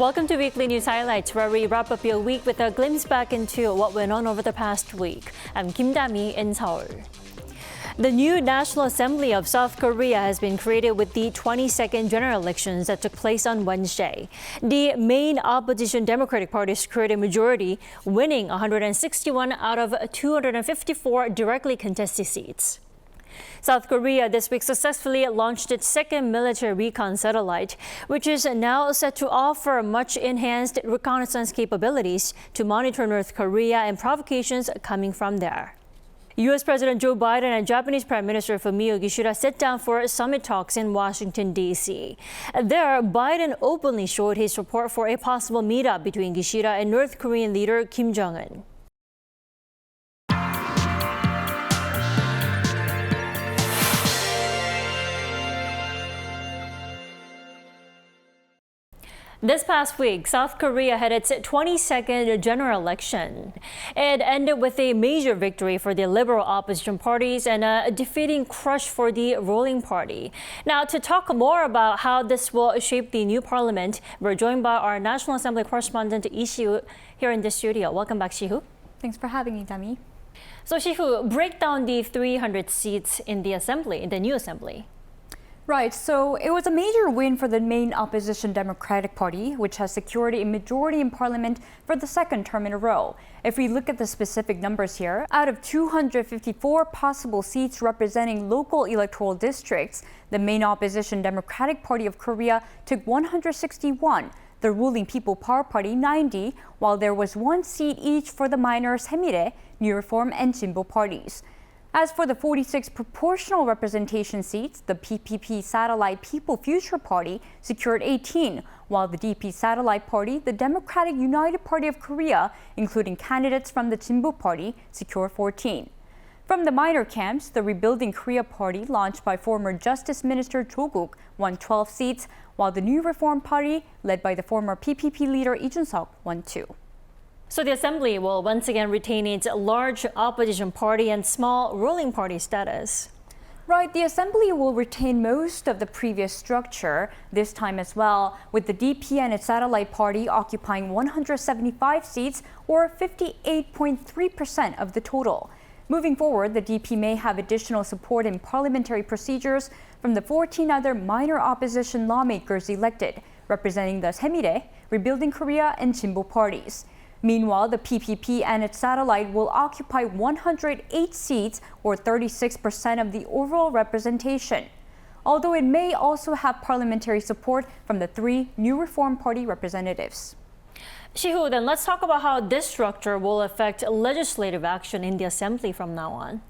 Welcome to Weekly News Highlights, where we wrap up your week with a glimpse back into what went on over the past week. I'm Kim Dami in Seoul. The new National Assembly of South Korea has been created with the 22nd general elections that took place on Wednesday. The main opposition Democratic Party secured a majority, winning 161 out of 254 directly contested seats. South Korea this week successfully launched its second military recon satellite, which is now set to offer much enhanced reconnaissance capabilities to monitor North Korea and provocations coming from there. U.S. President Joe Biden and Japanese Prime Minister Fumio Kishida sit down for summit talks in Washington, D.C. There, Biden openly showed his support for a possible meetup between Kishida and North Korean leader KIm Jong-un. This past week, South Korea had its 22nd general election. It ended with a major victory for the liberal opposition parties and a defeating crush for the ruling party. Now, to talk more about how this will shape the new parliament, we're joined by our National Assembly correspondent Ishihu here in the studio. Welcome back, Shihu. Thanks for having me, Dami. So, Shihu, break down the 300 seats in the assembly, in the new assembly. Right, so it was a major win for the main opposition Democratic Party, which has secured a majority in parliament for the second term in a row. If we look at the specific numbers here, out of 254 possible seats representing local electoral districts, the main opposition Democratic Party of Korea took 161, the ruling People Power Party 90, while there was one seat each for the minor Saemildae, New Reform and Jinbo parties. As for the 46 proportional representation seats, the PPP satellite People Future Party secured 18, while the DP satellite party, the Democratic United Party of Korea, including candidates from the Jinbo Party, secured 14. From the minor camps, the Rebuilding Korea Party, launched by former Justice Minister Jo-guk, won 12 seats, while the New Reform Party, led by the former PPP leader Lee Jun-seok, won 2. So the assembly will once again retain its large opposition party and small ruling party status. Right, the assembly will retain most of the previous structure this time as well, with the DP and its satellite party occupying 175 seats, or 58.3% of the total. Moving forward, the DP may have additional support in parliamentary procedures from the 14 other minor opposition lawmakers elected, representing the Saemildae, Rebuilding Korea, and Jinbo parties. Meanwhile, the PPP and its satellite will occupy 108 seats, or 36% of the overall representation, although it may also have parliamentary support from the 3 New Reform Party representatives. Shihu, then let's talk about how this structure will affect legislative action in the assembly from now on.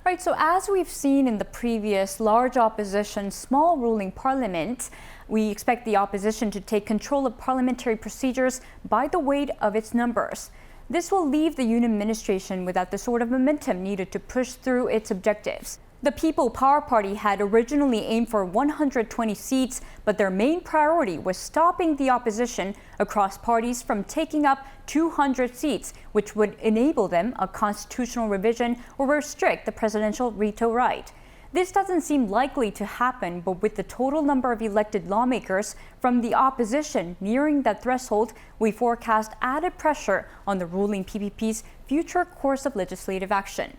Right, so as we've seen in the previous large opposition, small ruling parliament, we expect the opposition to take control of parliamentary procedures by the weight of its numbers. This will leave the Yoon administration without the sort of momentum needed to push through its objectives. The People Power Party had originally aimed for 120 seats, but their main priority was stopping the opposition across parties from taking up 200 seats, which would enable them a constitutional revision or restrict the presidential veto right. This doesn't seem likely to happen, but with the total number of elected lawmakers from the opposition nearing that threshold, we forecast added pressure on the ruling PPP's future course of legislative action.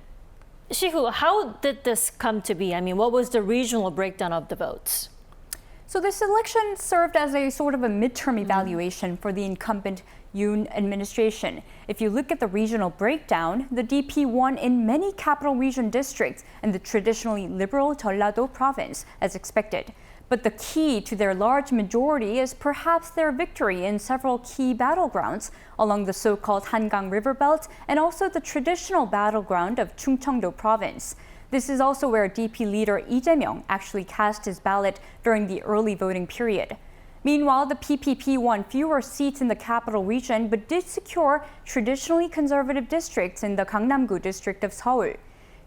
Shihu, how did this come to be? I mean, what was the regional breakdown of the votes? So this election served as a sort of a midterm evaluation for the incumbent Yoon administration. If you look at the regional breakdown, the DP won in many capital region districts in the traditionally liberal Jeollado province, as expected. But the key to their large majority is perhaps their victory in several key battlegrounds along the so-called Hangang River Belt and also the traditional battleground of Chungcheongdo province. This is also where DP leader Lee Jae-myung actually cast his ballot during the early voting period. Meanwhile, the PPP won fewer seats in the capital region but did secure traditionally conservative districts in the Gangnam-gu district of Seoul.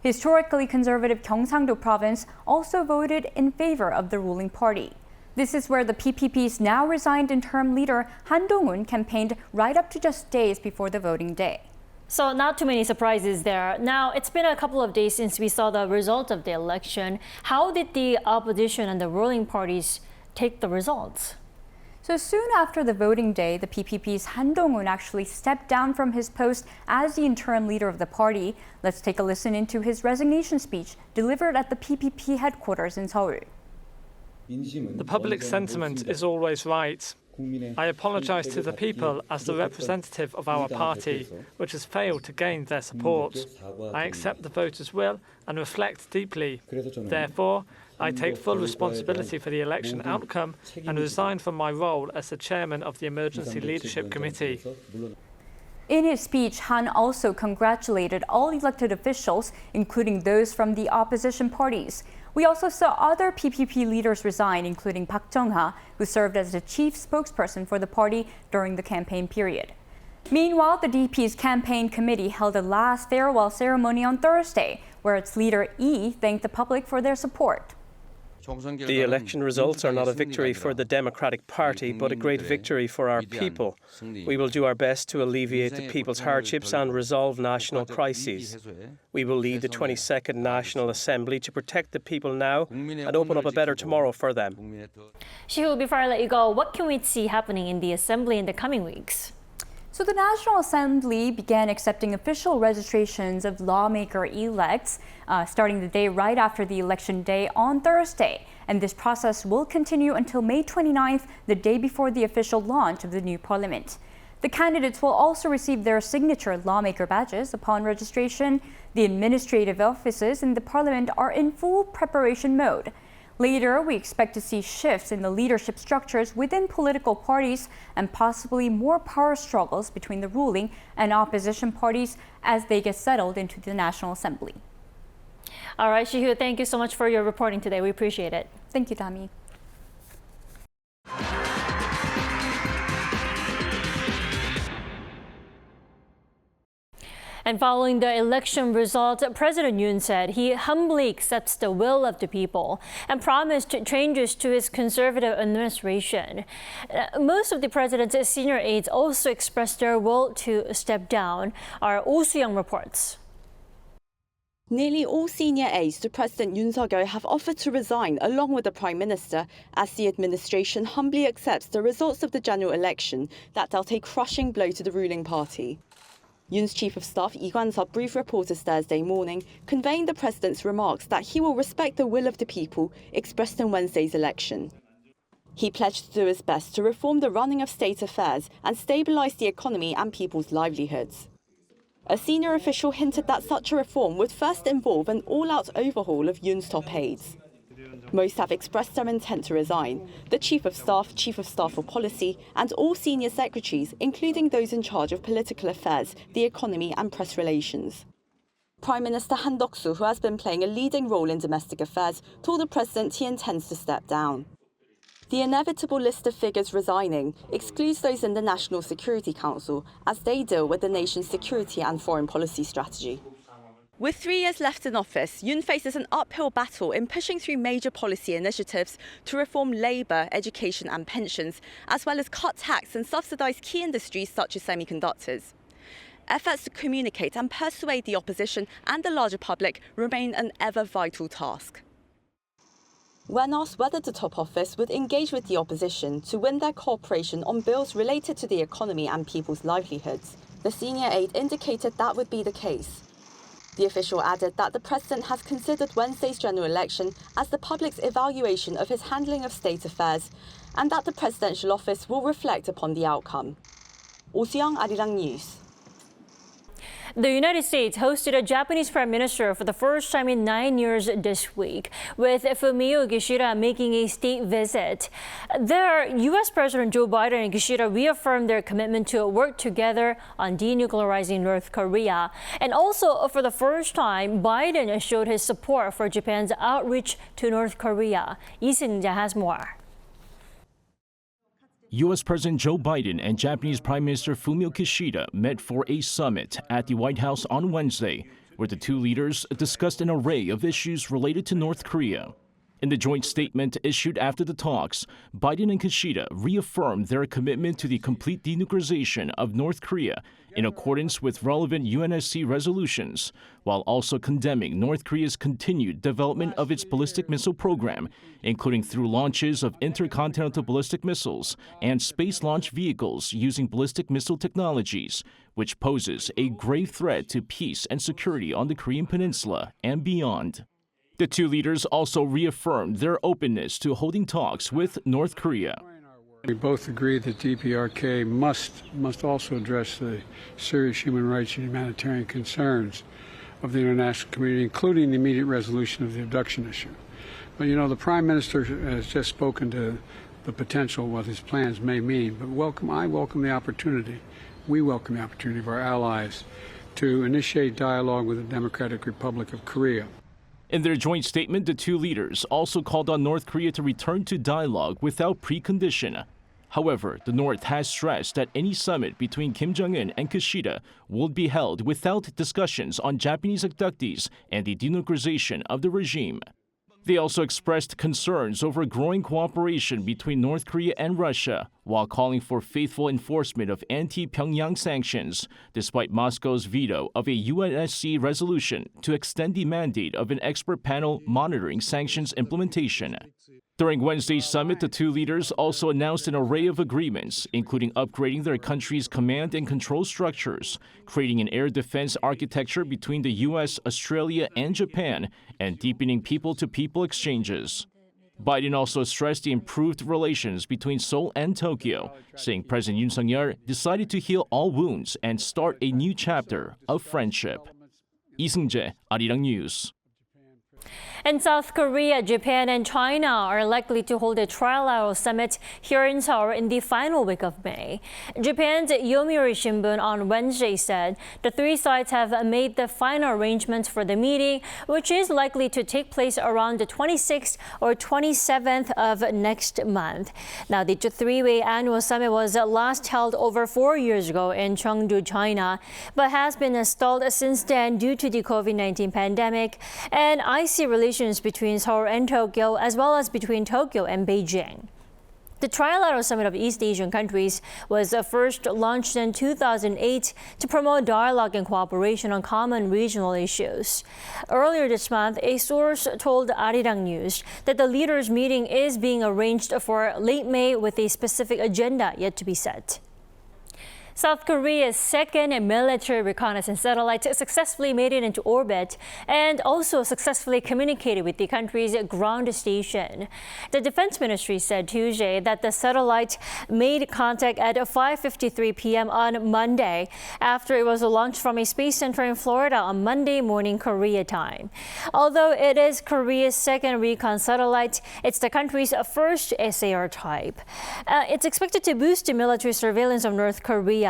Historically conservative Gyeongsangdo province also voted in favor of the ruling party. This is where the PPP's now resigned interim leader Han Dong-un campaigned right up to just days before the voting day. So not too many surprises there. Now, it's been a couple of days since we saw the result of the election. How did the opposition and the ruling parties take the results? So soon after the voting day, the PPP's Han Dong-un actually stepped down from his post as the interim leader of the party. Let's take a listen into his resignation speech delivered at the PPP headquarters in Seoul. The public sentiment is always right. I apologise to the people as the representative of our party, which has failed to gain their support. I accept the voters' will and reflect deeply. Therefore, I take full responsibility for the election outcome and resign from my role as the chairman of the Emergency Leadership Committee. In his speech, Han also congratulated all elected officials, including those from the opposition parties. We also saw other PPP leaders resign, including Park Jung-ha, who served as the chief spokesperson for the party during the campaign period. Meanwhile, the DP's campaign committee held a last farewell ceremony on Thursday, where its leader Lee thanked the public for their support. The election results are not a victory for the Democratic Party, but a great victory for our people. We will do our best to alleviate the people's hardships and resolve national crises. We will lead the 22nd National Assembly to protect the people now and open up a better tomorrow for them. Shihu, before I let you go, what can we see happening in the Assembly in the coming weeks? So the National Assembly began accepting official registrations of lawmaker elects starting the day right after the election day on Thursday. And this process will continue until May 29th, the day before the official launch of the new parliament. The candidates will also receive their signature lawmaker badges upon registration. The administrative offices in the parliament are in full preparation mode. Later, we expect to see shifts in the leadership structures within political parties and possibly more power struggles between the ruling and opposition parties as they get settled into the National Assembly. All right, Shihu, thank you so much for your reporting today. We appreciate it. Thank you, Dami. And following the election results, President Yoon said he humbly accepts the will of the people and promised changes to his conservative administration. Most of the president's senior aides also expressed their will to step down. Our Oh Soo-young reports. Nearly all senior aides to President Yoon Suk-yeol have offered to resign along with the Prime Minister as the administration humbly accepts the results of the general election that dealt a crushing blow to the ruling party. Yoon's Chief of Staff Lee Kwan-seo briefed reporters Thursday morning, conveying the president's remarks that he will respect the will of the people expressed in Wednesday's election. He pledged to do his best to reform the running of state affairs and stabilize the economy and people's livelihoods. A senior official hinted that such a reform would first involve an all-out overhaul of Yoon's top aides. Most have expressed their intent to resign: the Chief of Staff for Policy, and all senior secretaries, including those in charge of political affairs, the economy and press relations. Prime Minister Han Duck-soo, who has been playing a leading role in domestic affairs, told the president he intends to step down. The inevitable list of figures resigning excludes those in the National Security Council, as they deal with the nation's security and foreign policy strategy. With 3 years left in office, Yoon faces an uphill battle in pushing through major policy initiatives to reform labour, education and pensions, as well as cut tax and subsidise key industries such as semiconductors. Efforts to communicate and persuade the opposition and the larger public remain an ever vital task. When asked whether the top office would engage with the opposition to win their cooperation on bills related to the economy and people's livelihoods, the senior aide indicated that would be the case. The official added that the president has considered Wednesday's general election as the public's evaluation of his handling of state affairs, and that the presidential office will reflect upon the outcome. Oh Soo-young, Arirang News. The United States hosted a Japanese prime minister for the first time in 9 years this week, with Fumio Kishida making a state visit. There, U.S. President Joe Biden and Kishida reaffirmed their commitment to work together on denuclearizing North Korea. And also, for the first time, Biden showed his support for Japan's outreach to North Korea. isnt has more. U.S. President Joe Biden and Japanese Prime Minister Fumio Kishida met for a summit at the White House on Wednesday, where the two leaders discussed an array of issues related to North Korea. In the joint statement issued after the talks, Biden and Kishida reaffirmed their commitment to the complete denuclearization of North Korea in accordance with relevant UNSC resolutions, while also condemning North Korea's continued development of its ballistic missile program, including through launches of intercontinental ballistic missiles and space launch vehicles using ballistic missile technologies, which poses a grave threat to peace and security on the Korean Peninsula and beyond. The two leaders also reaffirmed their openness to holding talks with North Korea. We both agree that DPRK must also address the serious human rights and humanitarian concerns of the international community, including the immediate resolution of the abduction issue. But you know, the Prime Minister has just spoken to the potential, what his plans may mean. But I welcome the opportunity, we welcome the opportunity of our allies to initiate dialogue with the Democratic Republic of Korea. In their joint statement, the two leaders also called on North Korea to return to dialogue without precondition. However, the North has stressed that any summit between Kim Jong-un and Kishida will be held without discussions on Japanese abductees and the denuclearization of the regime. They also expressed concerns over growing cooperation between North Korea and Russia, while calling for faithful enforcement of anti-Pyongyang sanctions, despite Moscow's veto of a UNSC resolution to extend the mandate of an expert panel monitoring sanctions implementation. During Wednesday's summit, the two leaders also announced an array of agreements, including upgrading their country's command and control structures, creating an air defense architecture between the U.S., Australia, and Japan, and deepening people-to-people exchanges. Biden also stressed the improved relations between Seoul and Tokyo, saying President Yoon Suk-yeol decided to heal all wounds and start a new chapter of friendship. 이승재, Arirang News. In South Korea, Japan and China are likely to hold a trilateral summit here in Seoul in the final week of May. Japan's Yomiuri Shimbun on Wednesday said the three sides have made the final arrangements for the meeting, which is likely to take place around the 26th or 27th of next month. Now, the three-way annual summit was last held over 4 years ago in Chengdu, China, but has been stalled since then due to the COVID-19 pandemic and icy relations between Seoul and Tokyo, as well as between Tokyo and Beijing. The Trilateral Summit of East Asian countries was first launched in 2008 to promote dialogue and cooperation on common regional issues. Earlier this month, a source told Arirang News that the leaders' meeting is being arranged for late May with a specific agenda yet to be set. South Korea's second military reconnaissance satellite successfully made it into orbit and also successfully communicated with the country's ground station. The Defense Ministry said Tuesday that the satellite made contact at 5:53 p.m. on Monday after it was launched from a space center in Florida on Monday morning Korea time. Although it is Korea's second recon satellite, it's the country's first SAR type. It's expected to boost the military surveillance of North Korea,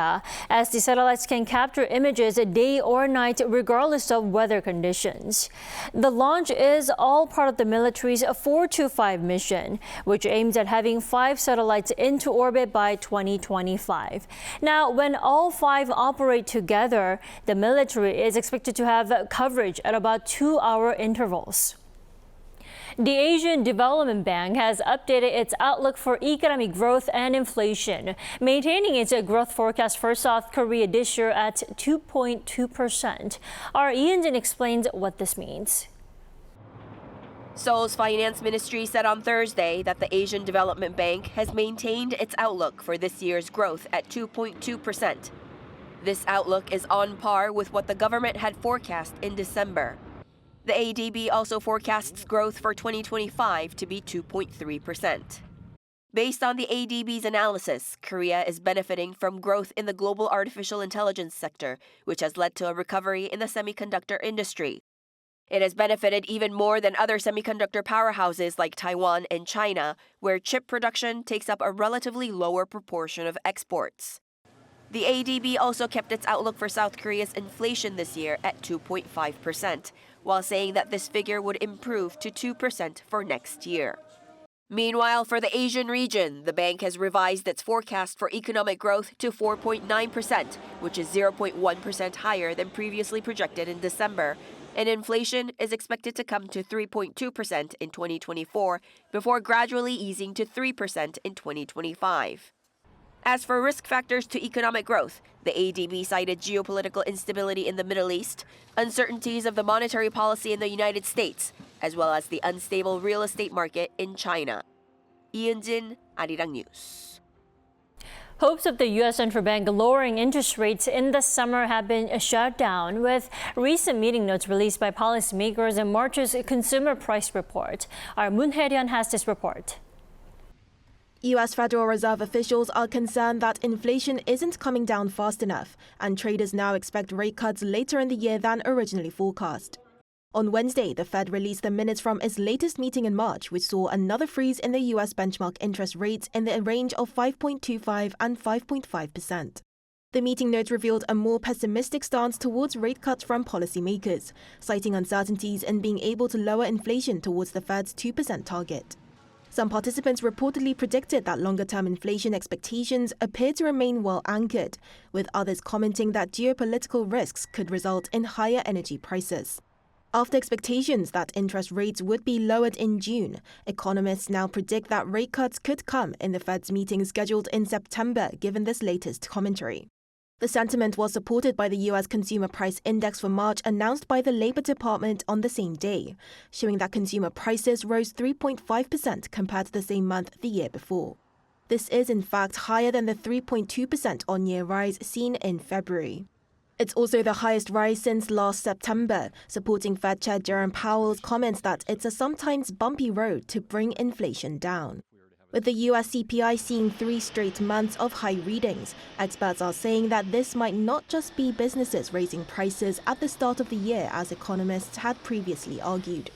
as the satellites can capture images day or night regardless of weather conditions. The launch is all part of the military's 425 mission, which aims at having 5 satellites into orbit by 2025. Now, when all 5 operate together, the military is expected to have coverage at about 2-hour intervals. The Asian Development Bank has updated its outlook for economic growth and inflation, maintaining its growth forecast for South Korea this year at 2.2%. Our isnt explains what this means. Seoul's finance ministry said on Thursday that the Asian Development Bank has maintained its outlook for this year's growth at 2.2%. This outlook is on par with what the government had forecast in December. The ADB also forecasts growth for 2025 to be 2.3%. Based on the ADB's analysis, Korea is benefiting from growth in the global artificial intelligence sector, which has led to a recovery in the semiconductor industry. It has benefited even more than other semiconductor powerhouses like Taiwan and China, where chip production takes up a relatively lower proportion of exports. The ADB also kept its outlook for South Korea's inflation this year at 2.5%, while saying that this figure would improve to 2% for next year. Meanwhile, for the Asian region, the bank has revised its forecast for economic growth to 4.9%, which is 0.1% higher than previously projected in December, and inflation is expected to come to 3.2% in 2024 before gradually easing to 3% in 2025. As for risk factors to economic growth, the ADB cited geopolitical instability in the Middle East, uncertainties of the monetary policy in the United States, as well as the unstable real estate market in China. Ian, Arirang News. Hopes of the U.S. Central Bank lowering interest rates in the summer have been shut down with recent meeting notes released by policymakers in March's consumer price report. Our Moon Hae-ryun has this report. U.S. Federal Reserve officials are concerned that inflation isn't coming down fast enough, and traders now expect rate cuts later in the year than originally forecast. On Wednesday, the Fed released the minutes from its latest meeting in March, which saw another freeze in the U.S. benchmark interest rates in the range of 5.25 and 5.5%. The meeting notes revealed a more pessimistic stance towards rate cuts from policymakers, citing uncertainties in being able to lower inflation towards the Fed's 2% target. Some participants reportedly predicted that longer-term inflation expectations appear to remain well anchored, with others commenting that geopolitical risks could result in higher energy prices. After expectations that interest rates would be lowered in June, economists now predict that rate cuts could come in the Fed's meeting scheduled in September, given this latest commentary. The sentiment was supported by the U.S. Consumer Price Index for March announced by the Labor Department on the same day, showing that consumer prices rose 3.5% compared to the same month the year before. This is in fact higher than the 3.2% on-year rise seen in February. It's also the highest rise since last September, supporting Fed Chair Jerome Powell's comments that it's a sometimes bumpy road to bring inflation down. With the U.S. CPI seeing 3 straight months of high readings, experts are saying that this might not just be businesses raising prices at the start of the year as economists had previously argued.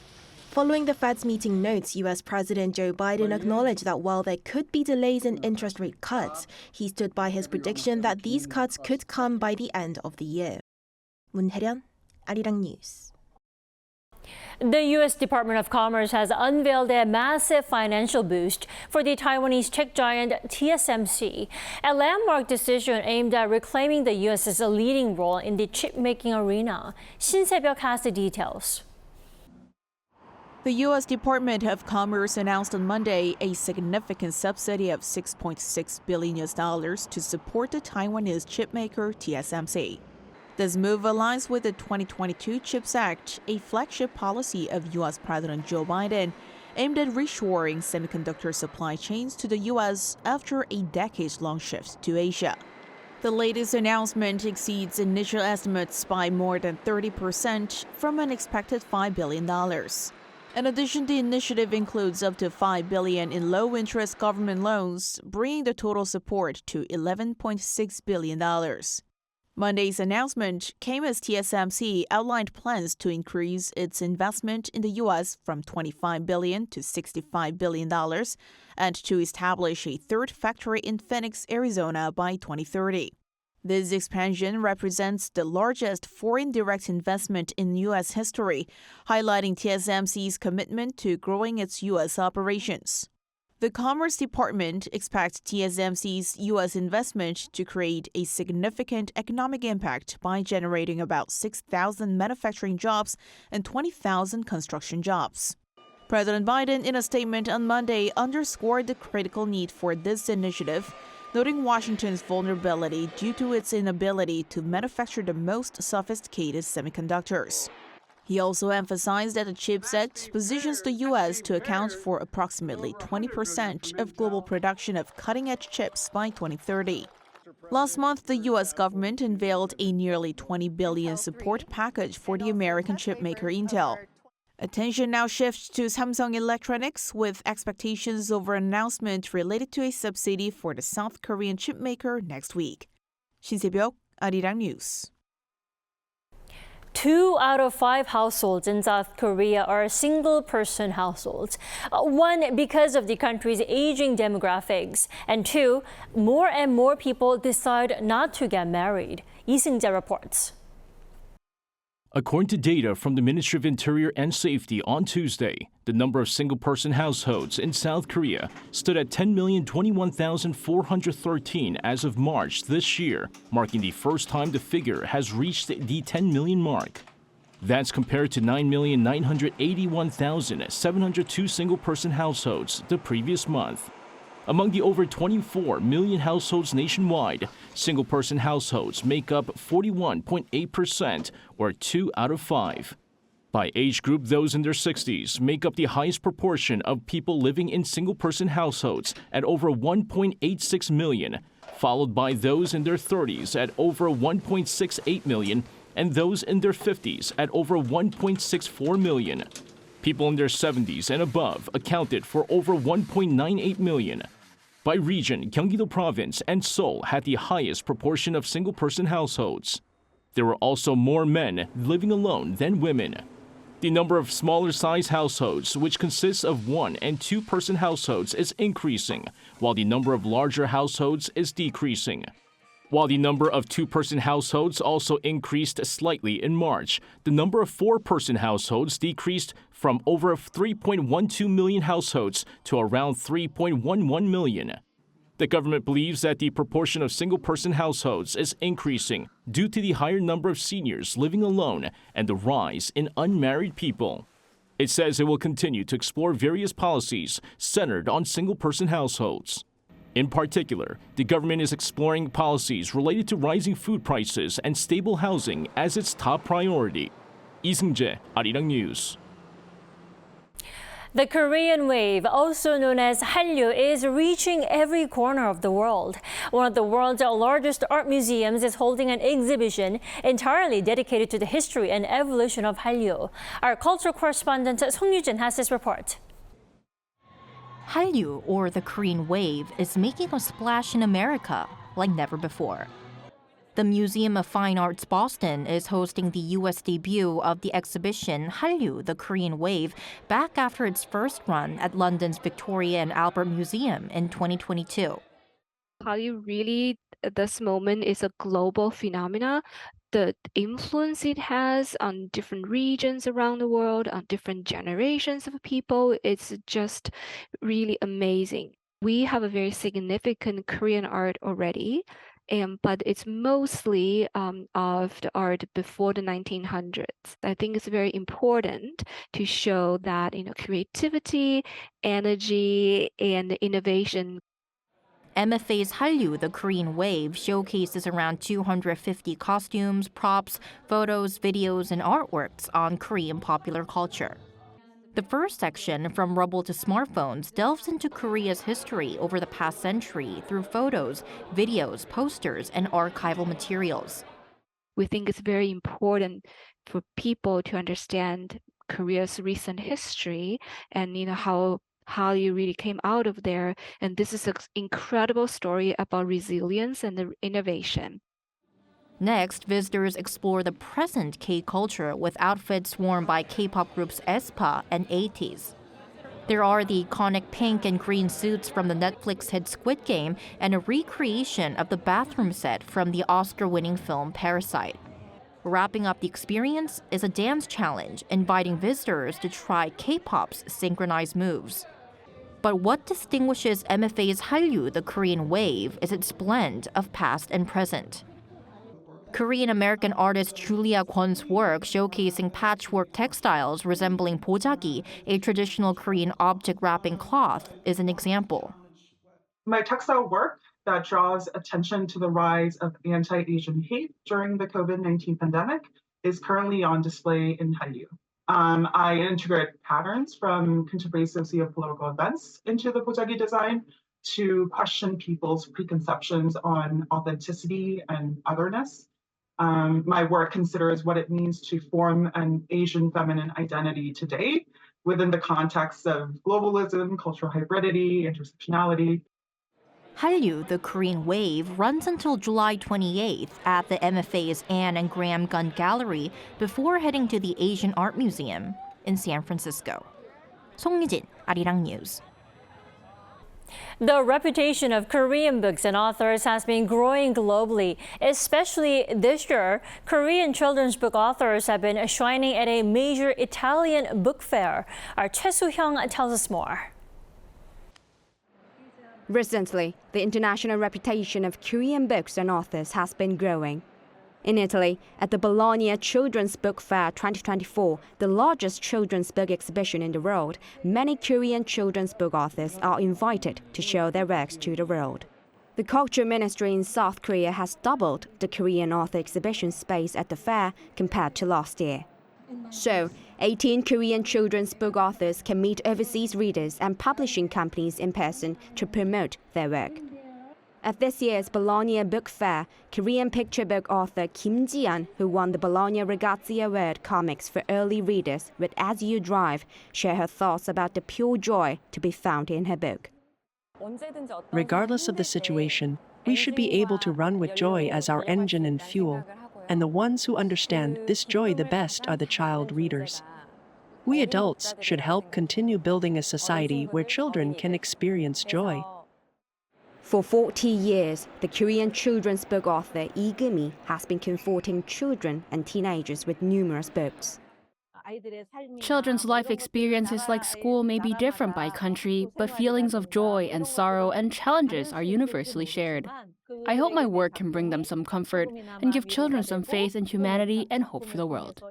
Following the Fed's meeting notes, U.S. President Joe Biden acknowledged that while there could be delays in interest rate cuts, he stood by his prediction that these cuts could come by the end of the year. Moon Hae-ryun, Arirang News. The U.S. Department of Commerce has unveiled a massive financial boost for the Taiwanese tech giant TSMC, a landmark decision aimed at reclaiming the U.S.'s leading role in the chip-making arena. Shin Se-byuk has the details. The U.S. Department of Commerce announced on Monday a significant subsidy of $6.6 billion to support the Taiwanese chipmaker TSMC. This move aligns with the 2022 CHIPS Act, a flagship policy of U.S. President Joe Biden, aimed at reshoring semiconductor supply chains to the U.S. after a decades-long shift to Asia. The latest announcement exceeds initial estimates by more than 30% from an expected $5 billion. In addition, the initiative includes up to $5 billion in low-interest government loans, bringing the total support to $11.6 billion. Monday's announcement came as TSMC outlined plans to increase its investment in the U.S. from $25 billion to $65 billion and to establish a third factory in Phoenix, Arizona by 2030. This expansion represents the largest foreign direct investment in U.S. history, highlighting TSMC's commitment to growing its U.S. operations. The Commerce Department expects TSMC's U.S. investment to create a significant economic impact by generating about 6,000 manufacturing jobs and 20,000 construction jobs. President Biden, in a statement on Monday, underscored the critical need for this initiative, noting Washington's vulnerability due to its inability to manufacture the most sophisticated semiconductors. He also emphasized that the CHIPS Act positions the U.S. to account for approximately 20% of global production of cutting-edge chips by 2030. Last month, the U.S. government unveiled a nearly $20 billion support package for the American chipmaker Intel. Attention now shifts to Samsung Electronics, with expectations over an announcement related to a subsidy for the South Korean chipmaker next week. Shin Se-byuk, Arirang News. 2 out of 5 households in South Korea are single-person households. 1, because of the country's aging demographics. And 2, more and more people decide not to get married. Lee Seung-jae reports. According to data from the Ministry of Interior and Safety on Tuesday, the number of single-person households in South Korea stood at 10,021,413 as of March this year, marking the first time the figure has reached the 10 million mark. That's compared to 9,981,702 single-person households the previous month. Among the over 24 million households nationwide, single-person households make up 41.8%, or 2 out of 5. By age group, those in their 60s make up the highest proportion of people living in single-person households at over 1.86 million, followed by those in their 30s at over 1.68 million, and those in their 50s at over 1.64 million. People in their 70s and above accounted for over 1.98 million. By region, Gyeonggi-do Province and Seoul had the highest proportion of single-person households. There were also more men living alone than women. The number of smaller-sized households, which consists of 1- and 2-person households, is increasing, while the number of larger households is decreasing. While the number of 2-person households also increased slightly in March, the number of 4-person households decreased from over 3.12 million households to around 3.11 million. The government believes that the proportion of single-person households is increasing due to the higher number of seniors living alone and the rise in unmarried people. It says it will continue to explore various policies centered on single-person households. In particular, the government is exploring policies related to rising food prices and stable housing as its top priority. 이승재, Arirang News. The Korean Wave, also known as Hallyu, is reaching every corner of the world. One of the world's largest art museums is holding an exhibition entirely dedicated to the history and evolution of Hallyu. Our cultural correspondent Song Yujin has this report. Hallyu, or the Korean Wave, is making a splash in America like never before. The Museum of Fine Arts Boston is hosting the U.S. debut of the exhibition Halu the Korean Wave back after its first run at London's Victoria and Albert Museum in 2022. Hallyu really, at this moment, is a global phenomena. The influence it has on different regions around the world, on different generations of people, it's just really amazing. We have a very significant Korean art already, but it's mostly of the art before the 1900s. I think it's very important to show that creativity, energy, and innovation. MFA's Hallyu the Korean Wave showcases around 250 costumes, props, photos, videos, and artworks on Korean popular culture. The first section, From Rubble to Smartphones, delves into Korea's history over the past century through photos, videos, posters, and archival materials. We think it's very important for people to understand Korea's recent history and how you really came out of there. And this is an incredible story about resilience and innovation. Next, visitors explore the present K-culture with outfits worn by K-pop groups aespa and 80s. There are the iconic pink and green suits from the Netflix hit Squid Game and a recreation of the bathroom set from the Oscar-winning film Parasite. Wrapping up the experience is a dance challenge, inviting visitors to try K-pop's synchronized moves. But what distinguishes MFA's Hallyu the Korean Wave is its blend of past and present. Korean-American artist Julia Kwon's work showcasing patchwork textiles resembling bojagi, a traditional Korean object wrapping cloth, is an example. My textile work that draws attention to the rise of anti-Asian hate during the COVID-19 pandemic is currently on display in Hallyu. I integrate patterns from contemporary socio-political events into the bojagi design to question people's preconceptions on authenticity and otherness. My work considers what it means to form an Asian feminine identity today within the context of globalism, cultural hybridity, intersectionality. Hallyu the Korean Wave runs until July 28th at the MFA's Anne and Graham Gunn Gallery before heading to the Asian Art Museum in San Francisco. 송유진, Arirang News. The reputation of Korean books and authors has been growing globally, especially this year. Korean children's book authors have been shining at a major Italian book fair. Our Choi Soo-hyung tells us more. Recently, the international reputation of Korean books and authors has been growing. In Italy, at the Bologna Children's Book Fair 2024, the largest children's book exhibition in the world, many Korean children's book authors are invited to show their works to the world. The Culture Ministry in South Korea has doubled the Korean author exhibition space at the fair compared to last year. So, 18 Korean children's book authors can meet overseas readers and publishing companies in person to promote their work. At this year's Bologna Book Fair, Korean picture book author Kim Ji-an, who won the Bologna Ragazzi Award Comics for Early Readers with As You Drive, shared her thoughts about the pure joy to be found in her book. Regardless of the situation, we should be able to run with joy as our engine and fuel, and the ones who understand this joy the best are the child readers. We adults should help continue building a society where children can experience joy. For 40 years, the Korean children's book author Lee Geumi has been comforting children and teenagers with numerous books. Children's life experiences like school may be different by country, but feelings of joy and sorrow and challenges are universally shared. I hope my work can bring them some comfort and give children some faith in humanity and hope for the world.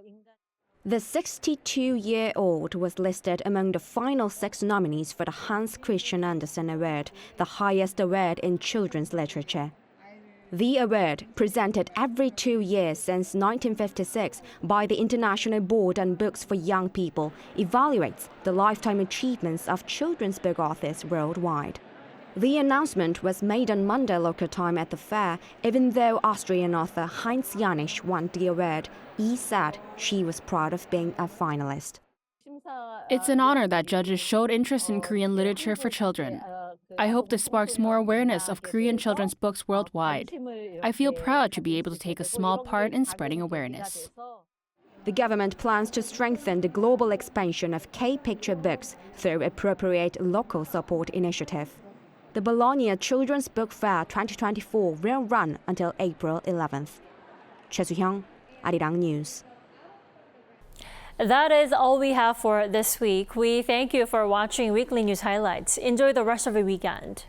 The 62-year-old was listed among the final 6 nominees for the Hans Christian Andersen Award, the highest award in children's literature. The award, presented every 2 years since 1956 by the International Board on Books for Young People, evaluates the lifetime achievements of children's book authors worldwide. The announcement was made on Monday local time at the fair, even though Austrian author Heinz Janisch won the award. He said she was proud of being a finalist. It's an honor that judges showed interest in Korean literature for children. I hope this sparks more awareness of Korean children's books worldwide. I feel proud to be able to take a small part in spreading awareness. The government plans to strengthen the global expansion of K-picture books through appropriate local support initiative. The Bologna Children's Book Fair 2024 will run until April 11th. Choi Soo-hyung, Arirang News. That is all we have for this week. We thank you for watching Weekly News Highlights. Enjoy the rest of the weekend.